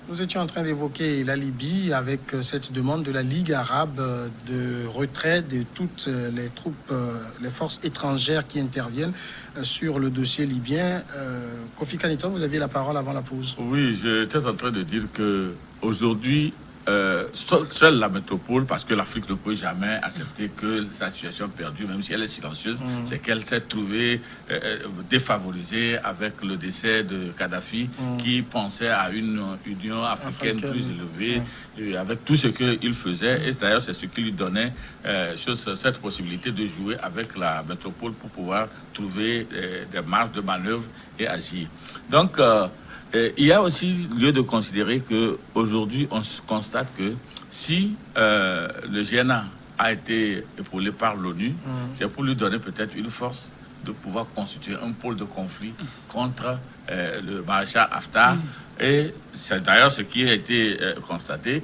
Nous étions en train d'évoquer la Libye avec cette demande de la Ligue arabe de retrait de toutes les troupes, les forces étrangères qui interviennent sur le dossier libyen. Kofi Kanito, vous aviez la parole avant la pause. Oui, j'étais en train de dire que aujourd'hui, seule la métropole, parce que l'Afrique ne peut jamais accepter que sa situation perdue, même si elle est silencieuse, c'est qu'elle s'est trouvée défavorisée avec le décès de Kadhafi, qui pensait à une Union africaine plus élevée, et avec tout ce qu'il faisait. Et d'ailleurs, c'est ce qui lui donnait cette possibilité de jouer avec la métropole pour pouvoir trouver des marges de manœuvre et agir. Donc, il y a aussi lieu de considérer qu'aujourd'hui, on constate que si le GNA a été épaulé par l'ONU, c'est pour lui donner peut-être une force de pouvoir constituer un pôle de conflit contre le maréchal Haftar. Et c'est d'ailleurs ce qui a été constaté.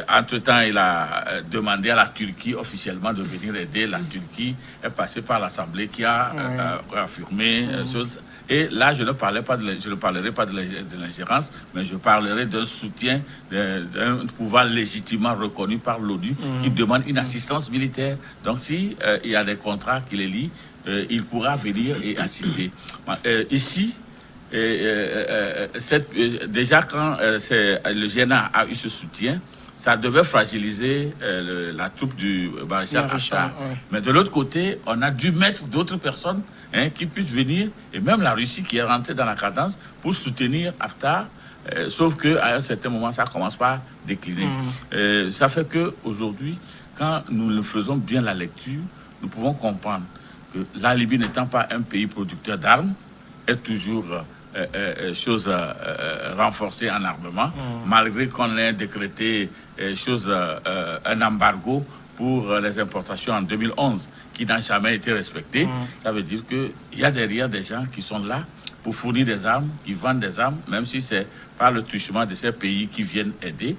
Entre-temps, il a demandé à la Turquie officiellement de venir aider. La Turquie est passée par l'Assemblée qui a affirmé choses. Et là, je ne parlerai pas de l'ingérence, mais je parlerai d'un soutien, d'un pouvoir légitimement reconnu par l'ONU qui demande une assistance militaire. Donc, si il y a des contrats qui les lient, il pourra venir et assister. Ici, déjà quand le GNA a eu ce soutien, ça devait fragiliser la troupe du maréchal Haftar. Mais de l'autre côté, on a dû mettre d'autres personnes qui puissent venir, et même la Russie qui est rentrée dans la cadence pour soutenir Haftar, sauf qu'à un certain moment, ça commence par décliner. Ça fait qu'aujourd'hui, quand nous faisons bien la lecture, nous pouvons comprendre que la Libye n'étant pas un pays producteur d'armes, est toujours renforcée en armement, malgré qu'on ait décrété un embargo pour les importations en 2011, qui n'a jamais été respecté. Ça veut dire qu'il y a derrière des gens qui sont là pour fournir des armes, qui vendent des armes, même si c'est par le truchement de ces pays qui viennent aider.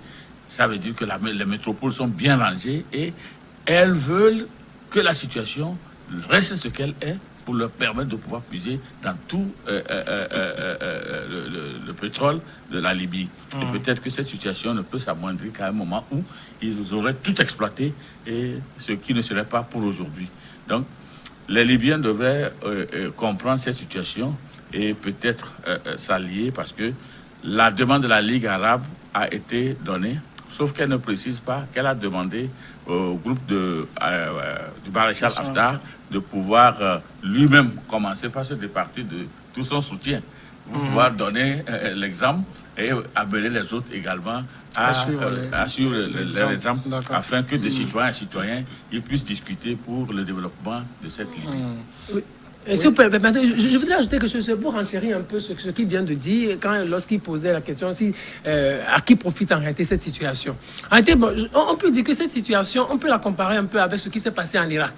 Ça veut dire que les métropoles sont bien rangées et elles veulent que la situation reste ce qu'elle est pour leur permettre de pouvoir puiser dans tout le pétrole de la Libye. Et peut-être que cette situation ne peut s'amoindrir qu'à un moment où ils auraient tout exploité, et ce qui ne serait pas pour aujourd'hui. Donc, les Libyens devaient comprendre cette situation et peut-être s'allier, parce que la demande de la Ligue arabe a été donnée, sauf qu'elle ne précise pas qu'elle a demandé au groupe du maréchal Haftar de pouvoir lui-même commencer par se départir de tout son soutien, pour pouvoir donner l'exemple et amener les autres également à suivre l'exemple, afin que des citoyens et citoyens ils puissent discuter pour le développement de cette Libye. Et si vous permettez, je voudrais ajouter que c'est pour enchérir un peu ce qu'il vient de dire lorsqu'il posait la question à qui profite en réalité cette situation. En réalité, on peut dire que cette situation, on peut la comparer un peu avec ce qui s'est passé en Irak.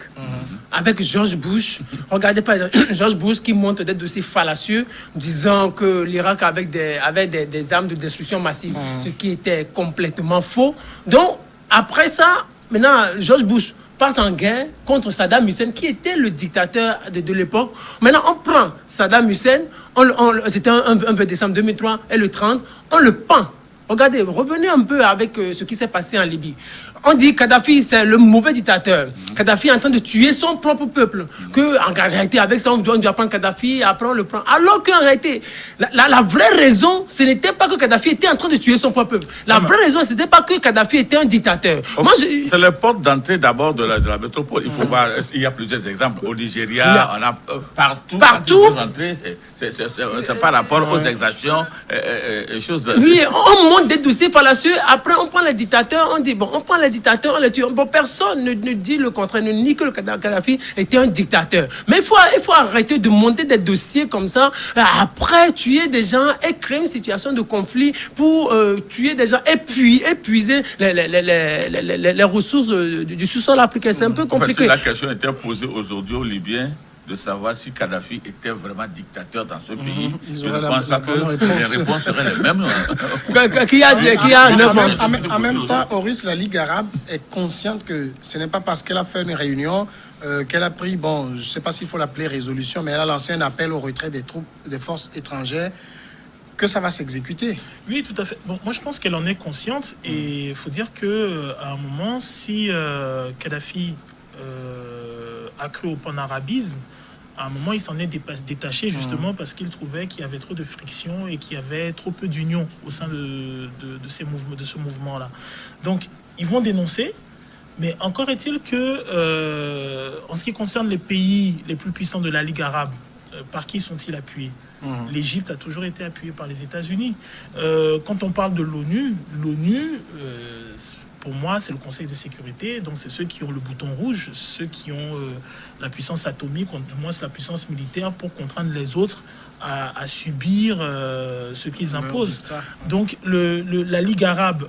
Avec George Bush. Regardez par exemple George Bush qui montre des dossiers fallacieux disant que l'Irak avait des armes de destruction massive, ce qui était complètement faux. Donc, après ça, maintenant, George Bush part en guerre contre Saddam Hussein, qui était le dictateur de l'époque. Maintenant, on prend Saddam Hussein, c'était un 20 décembre 2003, et le 30, on le pend. Regardez, revenez un peu avec ce qui s'est passé en Libye. On dit Kadhafi, c'est le mauvais dictateur. Kadhafi est en train de tuer son propre peuple. En réalité, avec ça, on doit prendre Kadhafi, après on le prend. Alors qu'en réalité, la vraie raison, ce n'était pas que Kadhafi était en train de tuer son propre peuple. La vraie raison, ce n'était pas que Kadhafi était un dictateur. C'est les portes d'entrée d'abord de la métropole. Il faut voir, il y a plusieurs exemples. Au Nigeria, on a partout. C'est par rapport aux exactions, choses. Oui, on monte des dossiers fallacieux. Après, on prend les dictateurs, on dit, bon, on prend les dictateurs, on les tue. Bon, personne ne dit le contraire, ne nie que le Kadhafi était un dictateur. Mais il faut arrêter de monter des dossiers comme ça, après tuer des gens et créer une situation de conflit pour tuer des gens et puis épuiser les ressources du sous-sol africain. C'est un peu compliqué. Si la question était posée aujourd'hui aux Libyens, de savoir si Kadhafi était vraiment dictateur dans ce pays, je ne pense pas que les réponses seraient les mêmes. En même temps, Horace, la Ligue arabe est consciente que ce n'est pas parce qu'elle a fait une réunion qu'elle a pris, je ne sais pas s'il faut l'appeler résolution, mais elle a lancé un appel au retrait des troupes, des forces étrangères que ça va s'exécuter. Oui, tout à fait. Bon, moi, je pense qu'elle en est consciente. Et il faut dire qu'à un moment, si Kadhafi a cru au panarabisme, à un moment, il s'en est détaché justement parce qu'il trouvait qu'il y avait trop de friction et qu'il y avait trop peu d'union au sein de ce mouvement-là. Donc, ils vont dénoncer. Mais encore est-il que, en ce qui concerne les pays les plus puissants de la Ligue arabe, par qui sont-ils appuyés ? L'Égypte a toujours été appuyée par les États-Unis. Quand on parle de l'ONU, pour moi, c'est le Conseil de sécurité. Donc, c'est ceux qui ont le bouton rouge, ceux qui ont la puissance atomique, ou du moins la puissance militaire, pour contraindre les autres à subir ce qu'ils imposent. Donc, la Ligue arabe,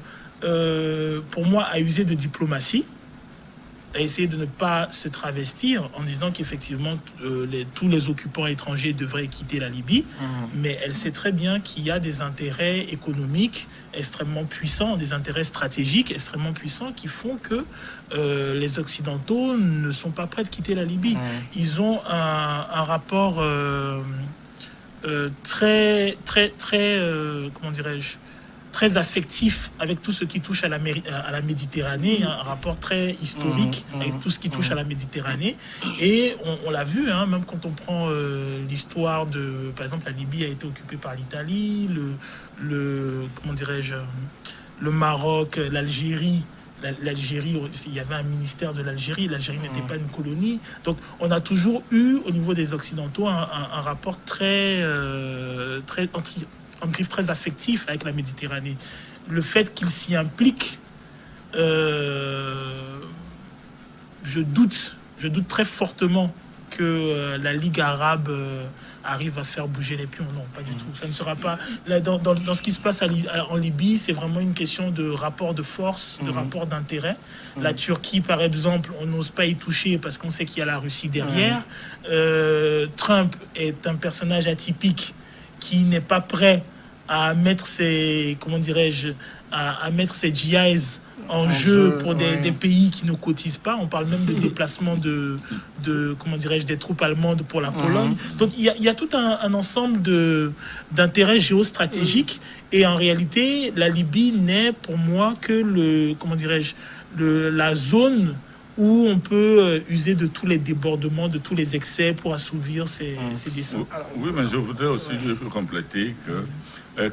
pour moi, a usé de diplomatie, a essayé de ne pas se travestir en disant qu'effectivement tous les occupants étrangers devraient quitter la Libye, mais elle sait très bien qu'il y a des intérêts économiques extrêmement puissants, des intérêts stratégiques extrêmement puissants qui font que les Occidentaux ne sont pas prêts de quitter la Libye. Ils ont un rapport très comment dirais-je, très affectif avec tout ce qui touche à la Méditerranée, un rapport très historique avec tout ce qui touche à la Méditerranée. Et on l'a vu, hein, même quand on prend l'histoire de... Par exemple, la Libye a été occupée par l'Italie, comment dirais-je, le Maroc, l'Algérie. L'Algérie, il y avait un ministère de l'Algérie n'était pas une colonie. Donc on a toujours eu, au niveau des Occidentaux, un rapport très affectif avec la Méditerranée. Le fait qu'il s'y implique, je doute très fortement que la Ligue arabe arrive à faire bouger les pions. Non, pas du tout. Ça ne sera pas... Là, dans ce qui se passe en Libye, c'est vraiment une question de rapport de force, de rapport d'intérêt. La Turquie, par exemple, on n'ose pas y toucher parce qu'on sait qu'il y a la Russie derrière. Trump est un personnage atypique qui n'est pas prêt à mettre ses, comment dirais-je, à mettre ses GIs en jeu pour des pays qui ne cotisent pas. On parle même de déplacement de comment dirais-je, des troupes allemandes pour la Pologne. Donc il y a tout un ensemble d'intérêts géostratégiques et en réalité la Libye n'est pour moi que comment dirais-je, la zone où on peut user de tous les débordements, de tous les excès pour assouvir ses desseins. Oui, mais je voudrais aussi compléter que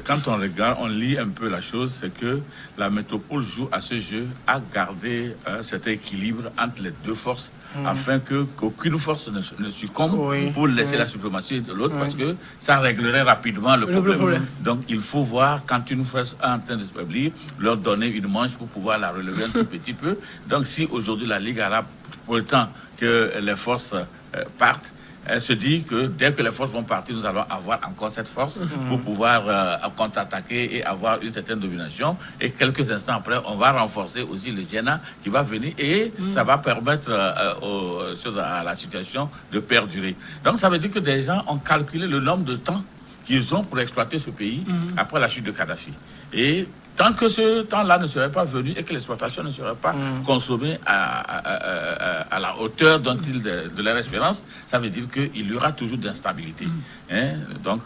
quand on regarde, on lit un peu la chose, c'est que la métropole joue à ce jeu à garder cet équilibre entre les deux forces afin qu'aucune force ne succombe pour laisser la suprématie de l'autre parce que ça réglerait rapidement le problème. Donc il faut voir quand une force est en train de se faiblir, leur donner une manche pour pouvoir la relever un tout petit peu. Donc si aujourd'hui la Ligue arabe, pour le temps que les forces partent, elle se dit que dès que les forces vont partir, nous allons avoir encore cette force pour pouvoir contre-attaquer et avoir une certaine domination. Et quelques instants après, on va renforcer aussi le Jhéna qui va venir et ça va permettre à la situation de perdurer. Donc ça veut dire que des gens ont calculé le nombre de temps qu'ils ont pour exploiter ce pays après la chute de Kadhafi. Et tant que ce temps-là ne serait pas venu et que l'exploitation ne serait pas consommée à la hauteur de leur espérance, ça veut dire qu'il y aura toujours d'instabilité. Donc,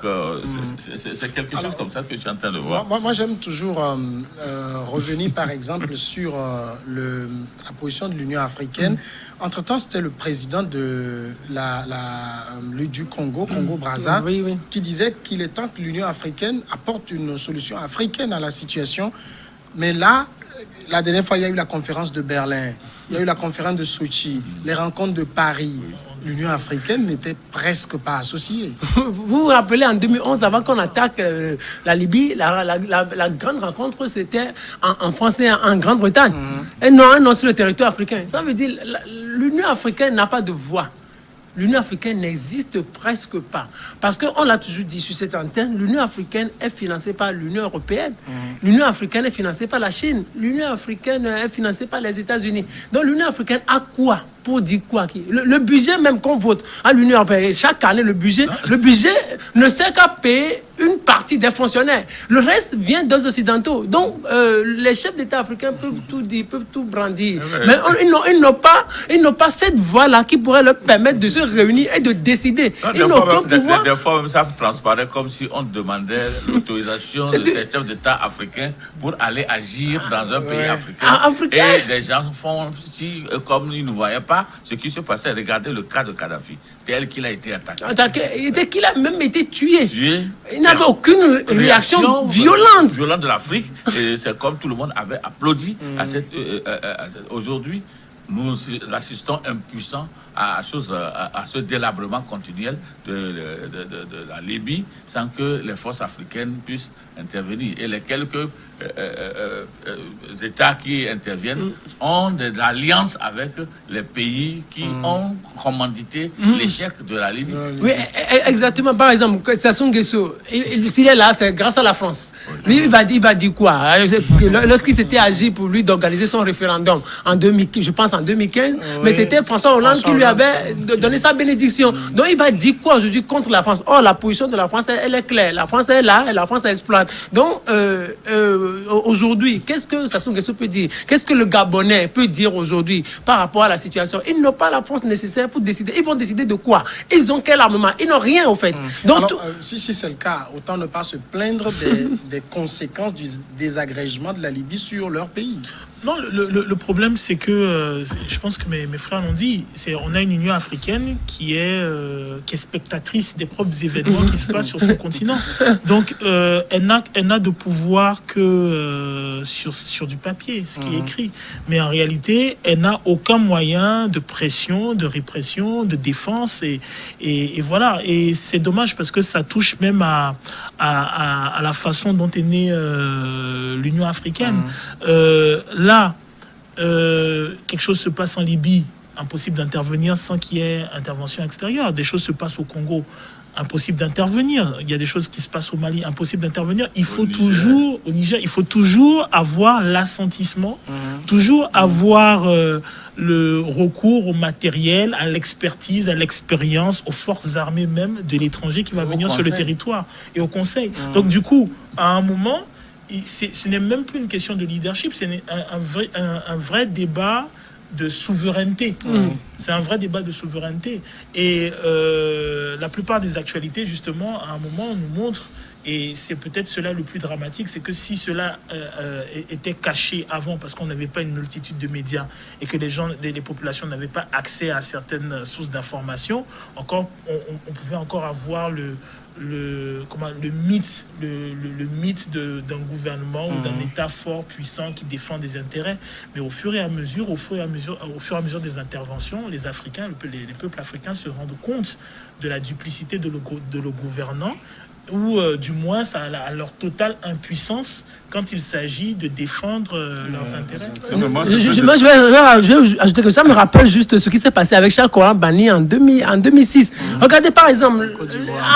c'est quelque chose comme ça que tu es en train de voir. Moi j'aime toujours revenir, par exemple, sur la position de l'Union africaine. Entre-temps, c'était le président de du Congo-Brazza, qui disait qu'il est temps que l'Union africaine apporte une solution africaine à la situation. Mais là, la dernière fois, il y a eu la conférence de Berlin, il y a eu la conférence de Sochi, les rencontres de Paris. L'Union africaine n'était presque pas associée. Vous vous rappelez, en 2011, avant qu'on attaque la Libye, la grande rencontre, c'était en France et en Grande-Bretagne. Et non, sur le territoire africain. Ça veut dire l'Union africaine n'a pas de voix. L'Union africaine n'existe presque pas. Parce qu'on l'a toujours dit sur cette antenne, l'Union africaine est financée par l'Union européenne. L'Union africaine est financée par la Chine. L'Union africaine est financée par les États-Unis. Donc l'Union africaine a quoi pour dire quoi? Le budget même qu'on vote à l'Union européenne, chaque année, le budget ne sert qu'à payer une partie des fonctionnaires. Le reste vient des Occidentaux. Donc, les chefs d'État africains peuvent tout dire, peuvent tout brandir. Mais ils n'ont pas cette voie-là qui pourrait leur permettre de se réunir et de décider. Ils n'ont aucun pouvoir. Des fois, même ça transparaît comme si on demandait l'autorisation de ces chefs d'État africains pour aller agir dans un pays africain. Et les gens font, comme ils ne voyaient pas ce qui se passait, regardez le cas de Kadhafi, tel qu'il a été attaqué. Et qu'il a même été tué. Il n'avait aucune réaction violente de l'Afrique. Et c'est comme tout le monde avait applaudi à cette. Aujourd'hui, nous assistons impuissants à ce délabrement continuel de la Libye sans que les forces africaines puissent intervenir. Et les quelques États qui interviennent ont des alliances avec les pays qui ont commandité l'échec de la Libye. Oui, exactement. Par exemple, Sassou Nguesso, s'il est là, c'est grâce à la France. Lui, il va dire quoi? Lorsqu'il s'était agi pour lui d'organiser son référendum en 2015, mais c'était François Hollande qui lui avait donné sa bénédiction. Donc, il va dire quoi aujourd'hui contre la France? Or, la position de la France, elle est claire. La France est là et la France exploite. Donc, aujourd'hui, qu'est-ce que Sassou Nguesso peut dire? Qu'est-ce que le Gabonais peut dire aujourd'hui par rapport à la situation? Ils n'ont pas la force nécessaire pour décider. Ils vont décider de quoi? Ils ont quel armement? Ils n'ont rien, au fait. Donc, alors, si c'est le cas, autant ne pas se plaindre des conséquences du désagrégement de la Libye sur leur pays. Non, le problème, c'est que, je pense que mes frères l'ont dit, on a une Union africaine qui est spectatrice des propres événements qui se passent sur son continent. Donc, elle n'a de pouvoir que sur du papier, ce qui est écrit. Mais en réalité, elle n'a aucun moyen de pression, de répression, de défense. Et voilà. Et c'est dommage parce que ça touche même à la façon dont est née l'Union africaine. Là, quelque chose se passe en Libye, impossible d'intervenir sans qu'il y ait intervention extérieure. Des choses se passent au Congo, impossible d'intervenir. Il y a des choses qui se passent au Mali, impossible d'intervenir. Il faut toujours, au Niger, il faut toujours avoir l'assentissement, toujours avoir le recours au matériel, à l'expertise, à l'expérience, aux forces armées même de l'étranger qui va venir sur le territoire et au Conseil. Donc du coup, à un moment, ce n'est même plus une question de leadership, c'est un vrai débat de souveraineté. C'est un vrai débat de souveraineté. Et la plupart des actualités, justement, à un moment, nous montrent, et c'est peut-être cela le plus dramatique, c'est que si cela était caché avant, parce qu'on n'avait pas une multitude de médias et que les populations n'avaient pas accès à certaines sources d'informations, on pouvait encore avoir le mythe d'un gouvernement ou d'un État fort, puissant, qui défend des intérêts. Mais au fur et à mesure des interventions, les Africains, les peuples africains se rendent compte de la duplicité de le gouvernant, ou du moins à leur totale impuissance quand il s'agit de défendre leurs intérêts. Je vais ajouter que ça me rappelle juste ce qui s'est passé avec Charles Koran Bani en 2006. Regardez par exemple,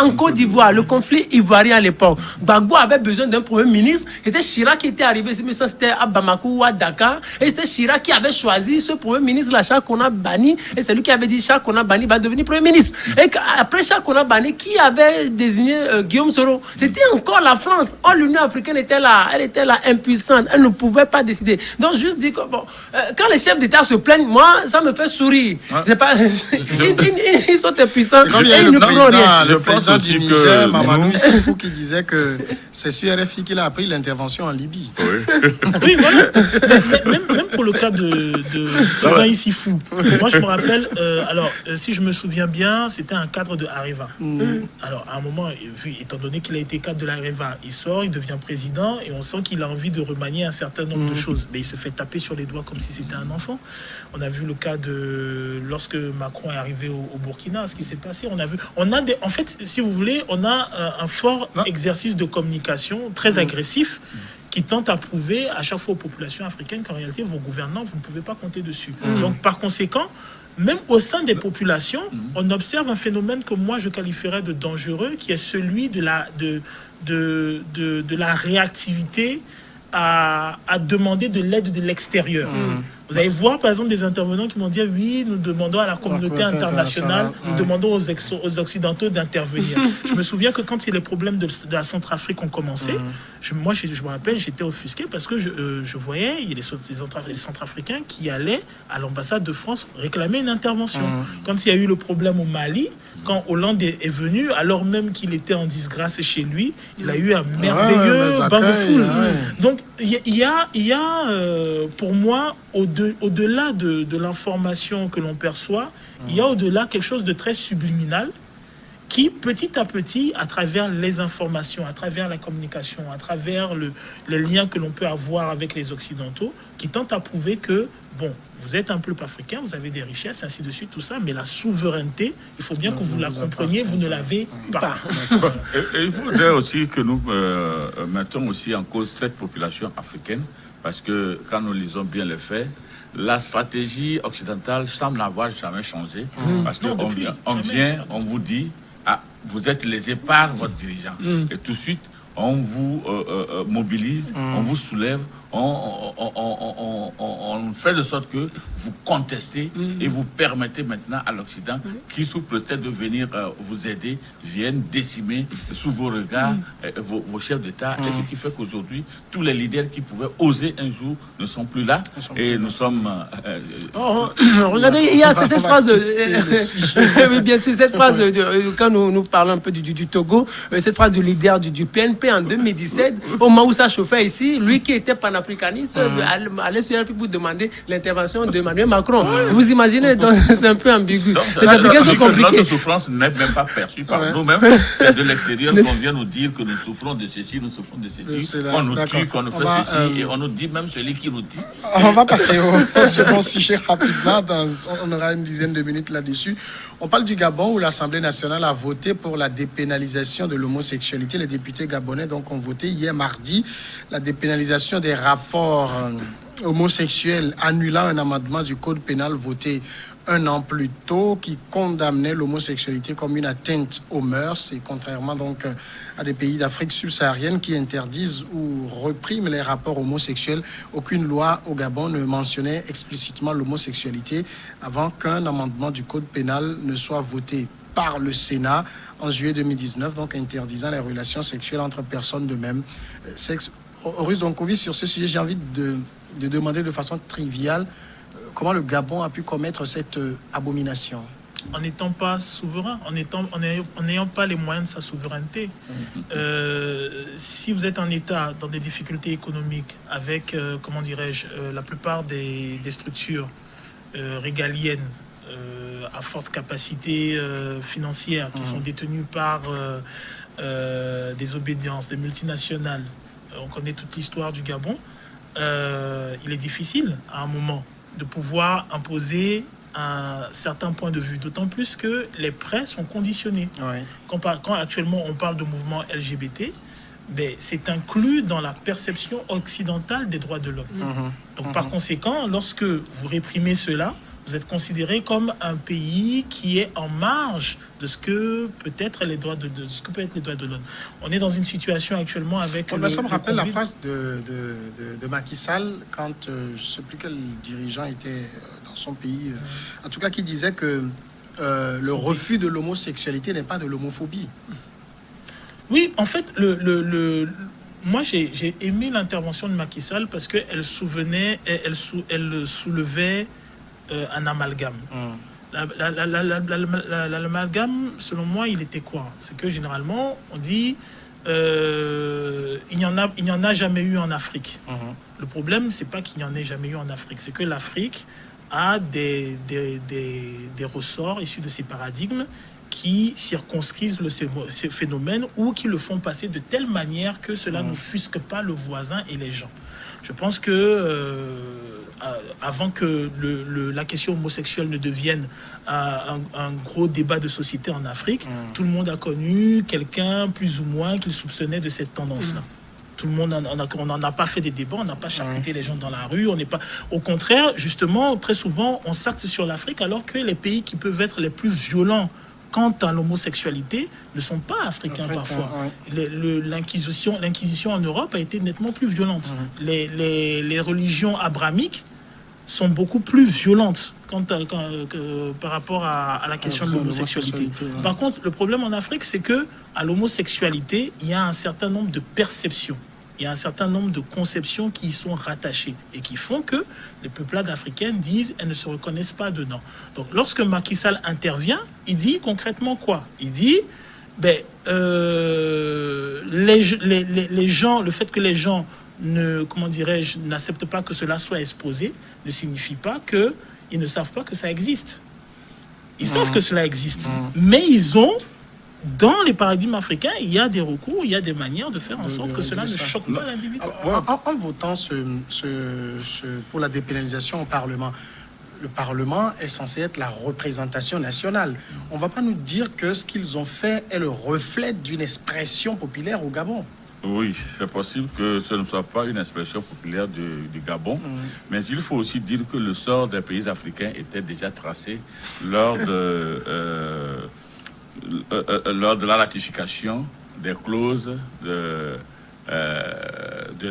en Côte d'Ivoire, le conflit ivoirien à l'époque. Gbagbo avait besoin d'un premier ministre. C'était Chirac qui était arrivé, c'était à Bamako ou à Dakar. Et c'était Chirac qui avait choisi ce premier ministre-là, Charles Koran Bani. Et c'est lui qui avait dit Charles Koran Bani va devenir premier ministre. Et après Charles Koran Bani, qui avait désigné Guillaume Soro? C'était encore la France. Or, l'Union africaine était là. Elle était là, impuissante. Elle ne pouvait pas décider. Donc, juste dire que, quand les chefs d'État se plaignent, moi, ça me fait sourire. Ils sont impuissants et ils ne font rien. Le président du Niger, Mamadou Issoufou, qui disait que c'est sur RFI qu'il a appris l'intervention en Libye. Oui, voilà. Même pour le cas du président Issoufou. Moi, je me rappelle, si je me souviens bien, c'était un cadre de Areva. Alors, à un moment, étant donné qu'il a été cadre de l'Areva, il sort, il devient président, et on sent qu'il a envie de remanier un certain nombre de choses. Mais il se fait taper sur les doigts comme si c'était un enfant. On a vu le cas lorsque Macron est arrivé au Burkina, ce qui s'est passé. En fait, si vous voulez, on a un fort exercice de communication très agressif qui tente à prouver à chaque fois aux populations africaines qu'en réalité, vos gouvernants, vous ne pouvez pas compter dessus. Donc, par conséquent, même au sein des populations, on observe un phénomène que moi je qualifierais de dangereux, qui est celui de la réactivité à demander de l'aide de l'extérieur. Vous allez voir, par exemple, des intervenants qui m'ont dit, oui, nous demandons à la communauté internationale, nous demandons aux Occidentaux d'intervenir. Je me souviens que quand les problèmes de la Centrafrique ont commencé, je me rappelle, j'étais offusqué parce que je voyais, il y a les Centrafricains qui allaient à l'ambassade de France réclamer une intervention. Quand il y a eu le problème au Mali, quand Hollande est venu, alors même qu'il était en disgrâce chez lui, il a eu un merveilleux bain de foule. Donc, il y a pour moi, au-delà de l'information que l'on perçoit, il y a au-delà quelque chose de très subliminal qui, petit à petit, à travers les informations, à travers la communication, à travers les liens que l'on peut avoir avec les Occidentaux, qui tentent à prouver que, bon, vous êtes un peuple africain, vous avez des richesses, ainsi de suite, tout ça, mais la souveraineté, il faut bien que vous la compreniez, vous ne l'avez pas. Et il faudrait aussi que nous mettons aussi en cause cette population africaine, parce que quand nous lisons bien les faits, la stratégie occidentale semble n'avoir jamais changé, parce qu'on on vous dit, ah, vous êtes lésé par votre dirigeant, et tout de suite, on vous mobilise, on vous soulève, on fait de sorte que vous contestez et vous permettez maintenant à l'Occident, qui sous prétexte de venir vous aider, viennent décimer sous vos regards vos chefs d'État. Et ce qui fait qu'aujourd'hui, tous les leaders qui pouvaient oser un jour ne sont plus là. Et nous sommes... regardez, il y a cette phrase de... oui, bien sûr, cette phrase, quand nous parlons un peu du Togo, cette phrase du leader du PNP en 2017, au moment où ça chauffait ici, lui qui était panafricaniste, allait sur la République pour demander l'intervention de Emmanuel Macron. Vous imaginez, donc c'est un peu ambigu. Les Africains sont compliqués. Notre souffrance n'est même pas perçue par nous-mêmes. C'est de l'extérieur qu'on vient nous dire que nous souffrons de ceci, nous souffrons de ceci. On nous tue, qu'on nous fait ceci, et on nous dit même celui qui nous dit. On va passer au second sujet rapidement. On aura une dizaine de minutes là-dessus. On parle du Gabon où l'Assemblée nationale a voté pour la dépénalisation de l'homosexualité. Les députés gabonais donc ont voté hier mardi la dépénalisation des rapports homosexuels, annulant un amendement du code pénal voté un an plus tôt qui condamnait l'homosexualité comme une atteinte aux mœurs, et contrairement donc à des pays d'Afrique subsaharienne qui interdisent ou repriment les rapports homosexuels, aucune loi au Gabon ne mentionnait explicitement l'homosexualité avant qu'un amendement du code pénal ne soit voté par le Sénat en juillet 2019, donc interdisant les relations sexuelles entre personnes de même sexe. Horus Donkovi, sur ce sujet, j'ai envie de demander de façon triviale comment le Gabon a pu commettre cette abomination. En n'étant pas souverain, en n'ayant pas les moyens de sa souveraineté. Si vous êtes un État dans des difficultés économiques avec, comment dirais-je, la plupart des structures régaliennes à forte capacité financière qui sont détenues par des obédiences, des multinationales, on connaît toute l'histoire du Gabon, il est difficile à un moment de pouvoir imposer un certain point de vue, d'autant plus que les prêts sont conditionnés. Quand actuellement on parle de mouvement LGBT, ben, c'est inclus dans la perception occidentale des droits de l'homme. Donc par conséquent, lorsque vous réprimez cela, vous êtes considéré comme un pays qui est en marge de ce que peut être les droits de l'homme. On est dans une situation actuellement avec. Ça me rappelle la phrase de Macky Sall quand je ne sais plus quel dirigeant était dans son pays, en tout cas qui disait que le refus de l'homosexualité n'est pas de l'homophobie. Oui, en fait, moi j'ai aimé l'intervention de Macky Sall parce qu'elle soulevait un amalgame. L'amalgame, selon moi, il était quoi? C'est que généralement, on dit il n'y en a jamais eu en Afrique. Le problème, c'est pas qu'il n'y en ait jamais eu en Afrique, c'est que l'Afrique a des ressorts issus de ces paradigmes qui circonscrivent ces phénomènes ou qui le font passer de telle manière que cela n'offusque pas le voisin et les gens. Je pense que avant que la question homosexuelle ne devienne un gros débat de société en Afrique, tout le monde a connu quelqu'un plus ou moins qu'il soupçonnait de cette tendance-là. Tout le monde, on n'en a pas fait des débats, on n'a pas charcuté les gens dans la rue, on n'est pas. Au contraire, justement, très souvent, on s'axe sur l'Afrique alors que les pays qui peuvent être les plus violents quant à l'homosexualité ne sont pas africains parfois. L'inquisition en Europe a été nettement plus violente. Les religions abrahamiques sont beaucoup plus violentes par rapport à la question de l'homosexualité. ouais. Par contre, le problème en Afrique, c'est que à l'homosexualité, il y a un certain nombre de perceptions. Il y a un certain nombre de conceptions qui y sont rattachées et qui font que les peuplades africaines disent elles ne se reconnaissent pas dedans. Donc, lorsque Macky Sall intervient, il dit concrètement quoi? Il dit les gens, le fait que les gens n'acceptent pas que cela soit exposé ne signifie pas qu'ils ne savent pas que ça existe. Ils savent que cela existe, mais ils ont dans les paradigmes africains, il y a des recours, il y a des manières de faire en sorte que cela ne choque pas l'individu. En votant pour la dépénalisation au Parlement, le Parlement est censé être la représentation nationale. On ne va pas nous dire que ce qu'ils ont fait est le reflet d'une expression populaire au Gabon. Oui, c'est possible que ce ne soit pas une expression populaire du Gabon, mais il faut aussi dire que le sort des pays africains était déjà tracé lors de la ratification des clauses de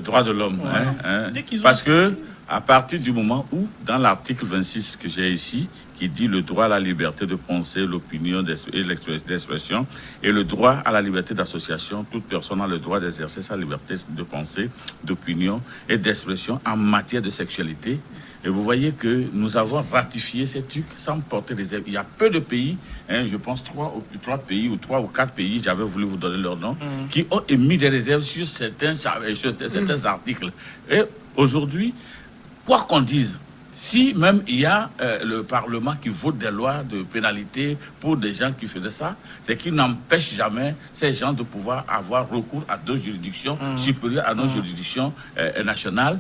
droits de l'homme. Parce que à partir du moment où, dans l'article 26 que j'ai ici, qui dit le droit à la liberté de pensée, l'opinion et l'expression, et le droit à la liberté d'association, toute personne a le droit d'exercer sa liberté de pensée, d'opinion et d'expression en matière de sexualité. Et vous voyez que nous avons ratifié ces trucs sans porter des ailes. Il y a peu de pays, je pense 3 ou 4 pays, j'avais voulu vous donner leur nom, qui ont émis des réserves sur certains articles. Et aujourd'hui, quoi qu'on dise, si même il y a le Parlement qui vote des lois de pénalité pour des gens qui faisaient ça, c'est qu'il n'empêche jamais ces gens de pouvoir avoir recours à d'autres juridictions supérieures à nos juridictions nationales,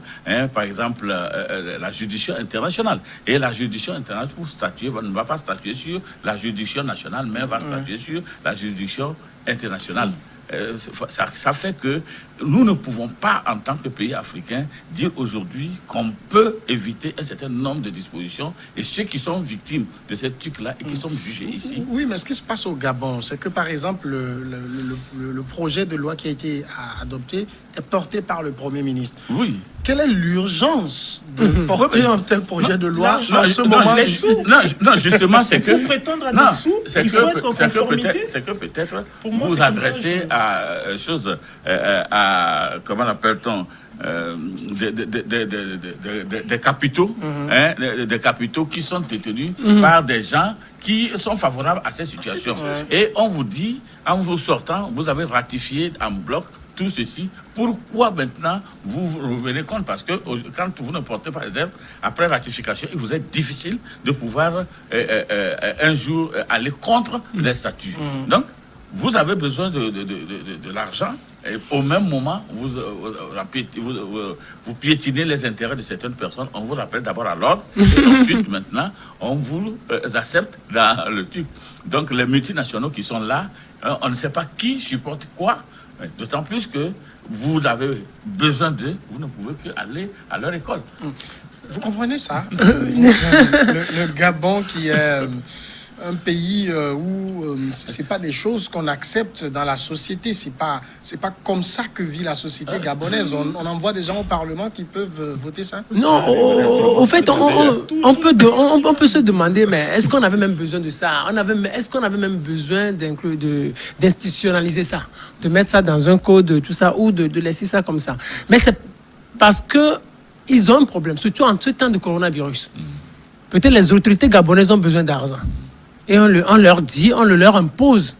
par exemple la juridiction internationale. Et la juridiction internationale, pour statuer, ne va pas statuer sur la juridiction nationale, mais va statuer sur la juridiction internationale. Ça fait que nous ne pouvons pas, en tant que pays africain, dire aujourd'hui qu'on peut éviter un certain nombre de dispositions et ceux qui sont victimes de ces trucs-là et qui sont jugés ici. Oui, mais ce qui se passe au Gabon, c'est que, par exemple, le projet de loi qui a été adopté est porté par le Premier ministre. Oui. Quelle est l'urgence de porter un tel projet de loi non, en ce moment? Non, justement, c'est que... Pour prétendre à des sous, il faut être en conformité. C'est que peut-être Pour moi, vous adressez à comment appelle-t-on, des capitaux, des capitaux qui sont détenus par des gens qui sont favorables à ces situations. Et on vous dit, en vous sortant, vous avez ratifié en bloc tout ceci. Pourquoi maintenant vous revenez compte? Parce que quand vous ne portez pas les œuvres, après ratification, il vous est difficile de pouvoir un jour aller contre les statuts. Donc, vous avez besoin de l'argent et au même moment, vous piétinez les intérêts de certaines personnes. On vous rappelle d'abord à l'ordre et ensuite, maintenant, on vous accepte dans le truc. Donc, les multinationaux qui sont là, on ne sait pas qui supporte quoi. D'autant plus que vous avez besoin d'eux, vous ne pouvez qu'aller à leur école. Vous comprenez ça? Le Gabon qui est un pays où c'est pas des choses qu'on accepte dans la société. C'est pas comme ça que vit la société gabonaise. On envoie des gens au Parlement qui peuvent voter ça? Non, au fait, on peut se demander, mais est-ce qu'on avait même besoin de ça? Est-ce qu'on avait même besoin d'institutionnaliser ça, de mettre ça dans un code, tout ça, ou de laisser ça comme ça? Mais c'est parce que ils ont un problème, surtout en ce temps de coronavirus. Peut-être les autorités gabonaises ont besoin d'argent. Et on leur dit, on le leur impose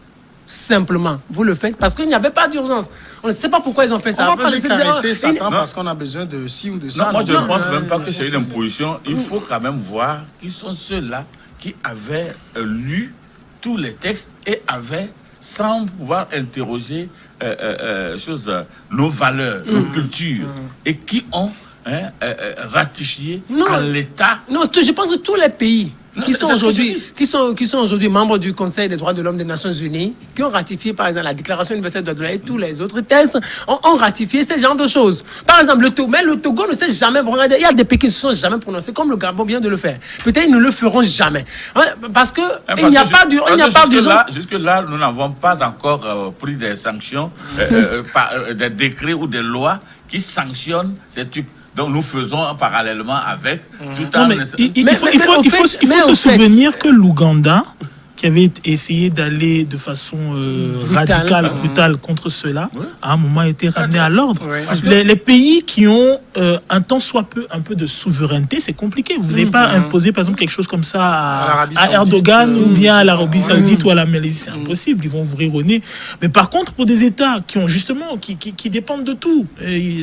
simplement. Vous le faites parce qu'il n'y avait pas d'urgence. On ne sait pas pourquoi ils ont fait ça. On va pas les caresser, Satan, parce qu'on a besoin de ci ou de ça. Non, moi, je ne pense même pas que c'est une imposition. Il faut quand même voir qui sont ceux-là qui avaient lu tous les textes et avaient, sans pouvoir interroger nos valeurs, nos cultures, et qui ont ratifié à l'État. Non, je pense que tous les pays qui sont aujourd'hui membres du Conseil des droits de l'homme des Nations Unies, qui ont ratifié par exemple la Déclaration universelle des droits de l'homme et tous les autres textes, ont ratifié ce genre de choses. Par exemple, le Togo ne s'est jamais... Il y a des pays qui ne se sont jamais prononcés, comme le Gabon vient de le faire. Peut-être ils ne le feront jamais. Parce qu'il n'y a pas d'urgence. Jusque-là, nous n'avons pas encore pris des sanctions, des décrets ou des lois qui sanctionnent ces trucs. Donc nous faisons parallèlement avec tout Non, en... mais il faut se souvenir que l'Ouganda, qui avait essayé d'aller de façon radicale, brutale contre cela, à un moment a été ramené à l'ordre. Les pays qui ont un tant soit peu un peu de souveraineté, c'est compliqué. Vous n'avez pas imposé par exemple quelque chose comme ça à Erdogan ou bien à l'Arabie Saoudite ou à la Malaisie. C'est impossible, ils vont vous rire au nez. Mais par contre, pour des États qui ont justement, qui dépendent de tout,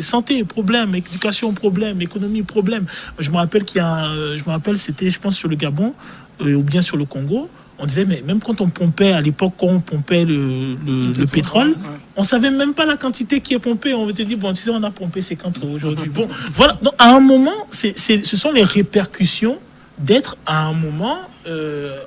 santé, problème, éducation, problème, économie, problème. Je me rappelle c'était, je pense, sur le Gabon ou bien sur le Congo. On disait, mais même quand on pompait, à l'époque, quand on pompait le pétrole, on savait même pas la quantité qui est pompée. On te dit, bon, tu sais, on a pompé 50 aujourd'hui. Bon, voilà. Donc, à un moment, ce sont les répercussions d'être à un moment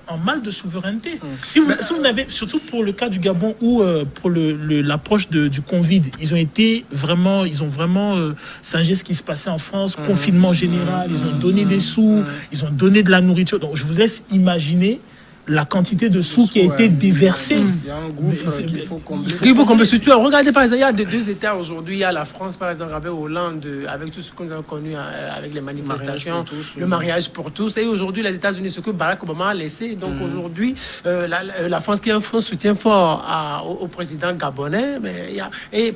en mal de souveraineté. Si vous n'avez, surtout pour le cas du Gabon ou pour l'approche du Covid, ils ont vraiment singé ce qui se passait en France, confinement général, ils ont donné des sous, ils ont donné de la nourriture. Donc, je vous laisse imaginer la quantité de sous qui a été déversée. Il y a un gouffre qu'il faut combler. Il faut combler. Surtout, regardez par exemple, il y a deux États aujourd'hui. Il y a la France, par exemple, avec Hollande, avec tout ce que nous avons connu avec les manifestations, le mariage pour tous. Et aujourd'hui, les États-Unis, ce que Barack Obama a laissé. Donc aujourd'hui, la France qui a un soutien fort au président gabonais, mais il y a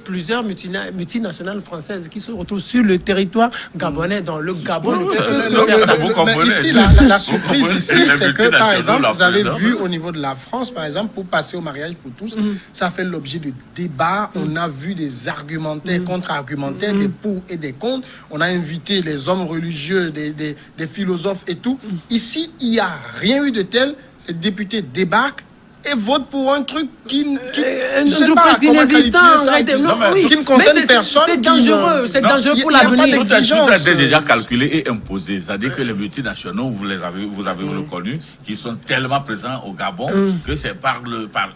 plusieurs multinationales françaises qui se retrouvent sur le territoire gabonais, dans le Gabon. Mais ici, la surprise ici, c'est que, par exemple, vous avez vu au niveau de la France, par exemple, pour passer au mariage pour tous, ça fait l'objet de débats. On a vu des argumentaires, contre-argumentaires, des pour et des contre. On a invité les hommes religieux, des philosophes et tout. Ici, il n'y a rien eu de tel. Les députés débarquent et votent pour un truc qui ne concerne personne. C'est dangereux, pour l'avenir. Tout a été déjà calculé et imposé. C'est-à-dire que les multinationaux, vous avez reconnu, qui sont tellement présents au Gabon que c'est par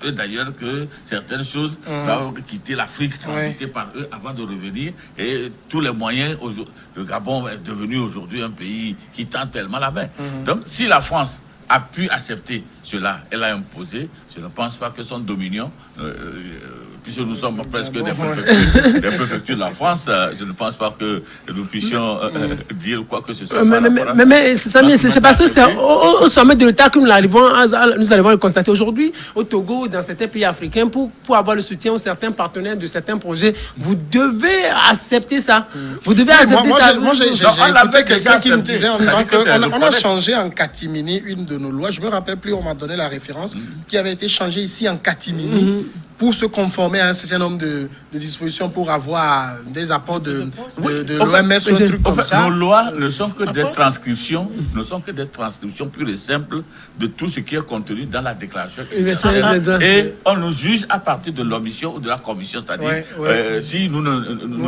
eux d'ailleurs que certaines choses doivent quitter l'Afrique, transiter par eux avant de revenir. Et tous les moyens, le Gabon est devenu aujourd'hui un pays qui tend tellement la main. Donc si la France a pu accepter cela, elle a imposé. Je ne pense pas que son dominion, puisque nous sommes presque des préfectures de la France, je ne pense pas que nous puissions dire quoi que ce soit. Mais c'est parce que c'est au sommet de l'État que nous arrivons à le constater aujourd'hui. Au Togo, dans certains pays africains, pour avoir le soutien de certains partenaires de certains projets, vous devez accepter ça. Vous devez accepter ça. Moi, j'ai écouté quelqu'un qui me disait on a changé en catimini une de nos lois. Je ne me rappelle plus, on m'a donné la référence, qui avait été changée ici en catimini pour se conformer à un certain nombre de dispositions pour avoir des apports de l'OMS ou un truc comme ça. Nos lois ne sont que des transcriptions, pures et simples de tout ce qui est contenu dans la déclaration. Et on nous juge à partir de l'omission ou de la commission. C'est-à-dire, si nous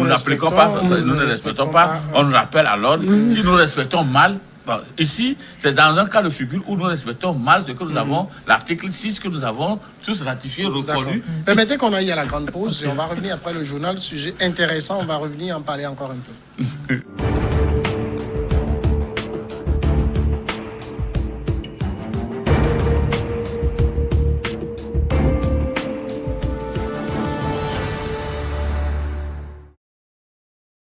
n'appliquons pas, nous ne respectons pas, on nous rappelle à l'ordre. Si nous respectons mal, bon, ici, c'est dans un cas de figure où nous respectons mal ce que nous avons, l'article 6 que nous avons tous ratifié, reconnu. Permettez qu'on aille à la grande pause et on va revenir après le journal. Sujet intéressant, on va revenir en parler encore un peu.